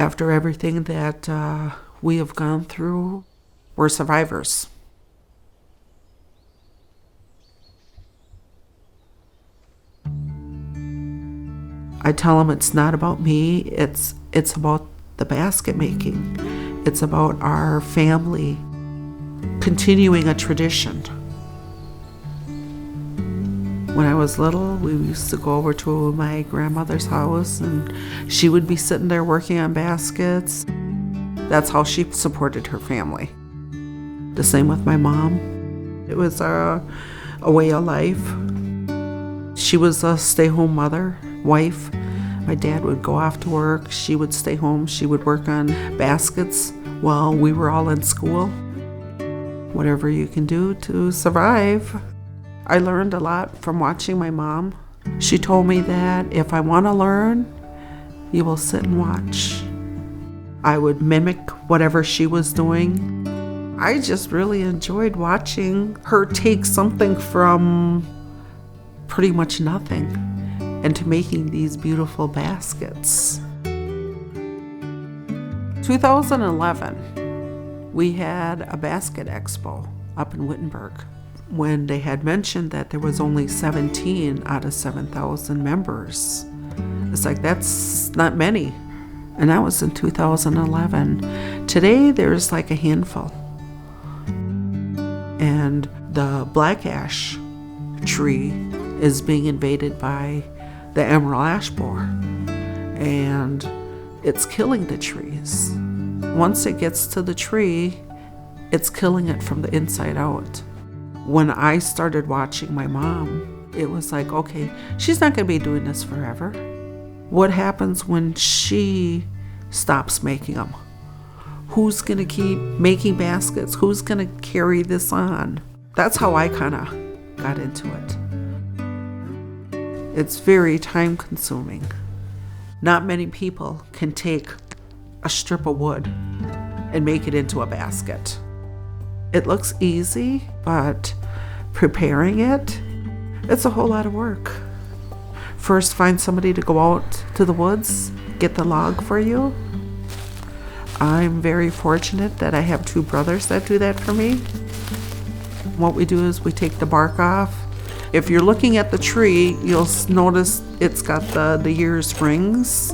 After everything that we have gone through, we're survivors. I tell them it's not about me, it's about the basket making. It's about our family continuing a tradition. When I was little, we used to go over to my grandmother's house and she would be sitting there working on baskets. That's how she supported her family. The same with my mom. It was a way of life. She was a stay-home mother, wife. My dad would go off to work. She would stay home. She would work on baskets while we were all in school. Whatever you can do to survive. I learned a lot from watching my mom. She told me that if I want to learn, you will sit and watch. I would mimic whatever she was doing. I just really enjoyed watching her take something from pretty much nothing into making these beautiful baskets. 2011, we had a basket expo up in Wittenberg when they had mentioned that there was only 17 out of 7,000 members. It's like, that's not many. And that was in 2011. Today, there's like a handful. And the black ash tree is being invaded by the emerald ash borer, and it's killing the trees. Once it gets to the tree, it's killing it from the inside out. When I started watching my mom, it was like, okay, she's not going to be doing this forever. What happens when she stops making them? Who's going to keep making baskets? Who's going to carry this on? That's how I kind of got into it. It's very time consuming. Not many people can take a strip of wood and make it into a basket. It looks easy, but preparing it, it's a whole lot of work. First, find somebody to go out to the woods, get the log for you. I'm very fortunate that I have 2 brothers that do that for me. What we do is we take the bark off. If you're looking at the tree, you'll notice it's got the year's rings.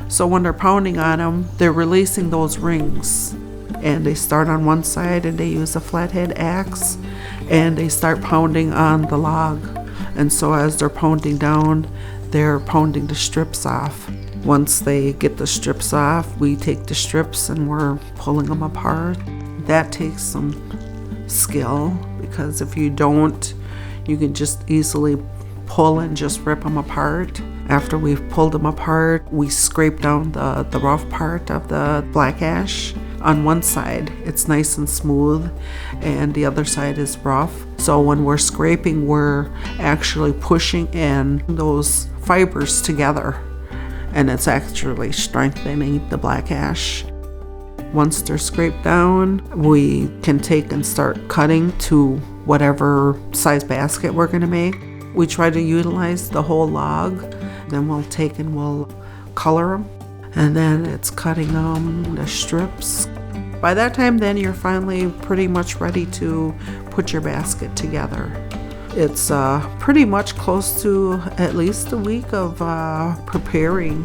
So when they're pounding on them, they're releasing those rings. And they start on one side and they use a flathead axe and they start pounding on the log. And so as they're pounding down, they're pounding the strips off. Once they get the strips off, we take the strips and we're pulling them apart. That takes some skill, because if you don't, you can just easily pull and just rip them apart. After we've pulled them apart, we scrape down the rough part of the black ash. On one side, it's nice and smooth, and the other side is rough. So when we're scraping, we're actually pushing in those fibers together, and it's actually strengthening the black ash. Once they're scraped down, we can take and start cutting to whatever size basket we're going to make. We try to utilize the whole log. Then we'll take and we'll color them. And then it's cutting the strips. By that time, then you're finally pretty much ready to put your basket together. It's pretty much close to at least a week of preparing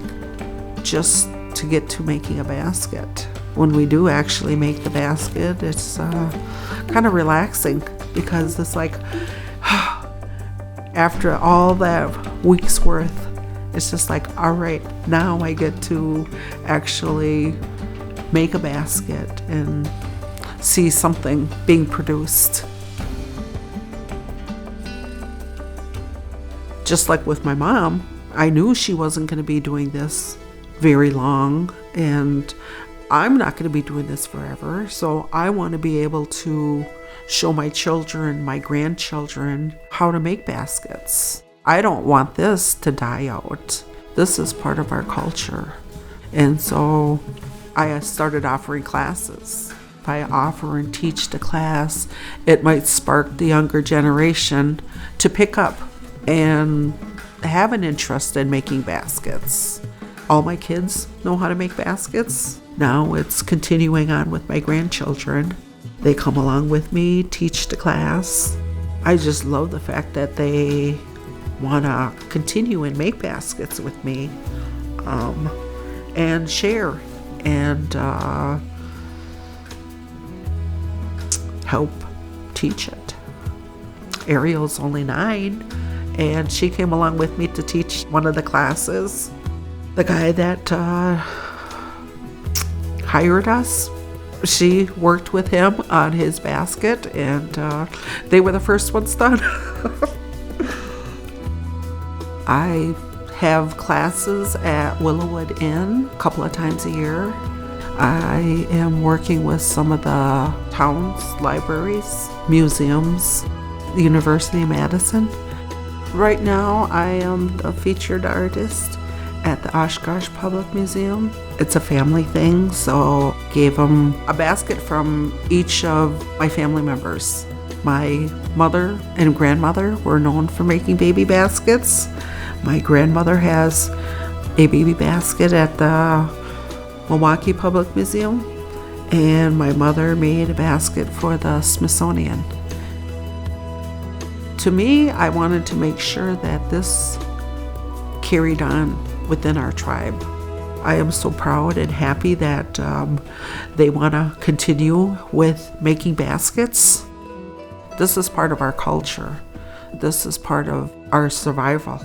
just to get to making a basket. When we do actually make the basket, it's kind of relaxing, because it's like, after all that week's worth, it's just like, all right, now I get to actually make a basket and see something being produced. Just like with my mom, I knew she wasn't going to be doing this very long, and I'm not going to be doing this forever. So I want to be able to show my children, my grandchildren, how to make baskets. I don't want this to die out. This is part of our culture. And so I started offering classes. If I offer and teach the class, it might spark the younger generation to pick up and have an interest in making baskets. all my kids know how to make baskets. Now it's continuing on with my grandchildren. They come along with me, teach the class. I just love the fact that they want to continue and make baskets with me, and share and help teach it. Ariel's only 9, and she came along with me to teach one of the classes. The guy that hired us, she worked with him on his basket, and they were the first ones done. I have classes at Willowwood Inn a couple of times a year. I am working with some of the town's libraries, museums, the UW-Madison. Right now, I am a featured artist at the Oshkosh Public Museum. It's a family thing, so gave them a basket from each of my family members. My mother and grandmother were known for making baby baskets. My grandmother has a baby basket at the Milwaukee Public Museum, and my mother made a basket for the Smithsonian. To me, I wanted to make sure that this carried on within our tribe. I am so proud and happy that they want to continue with making baskets. This is part of our culture. This is part of our survival.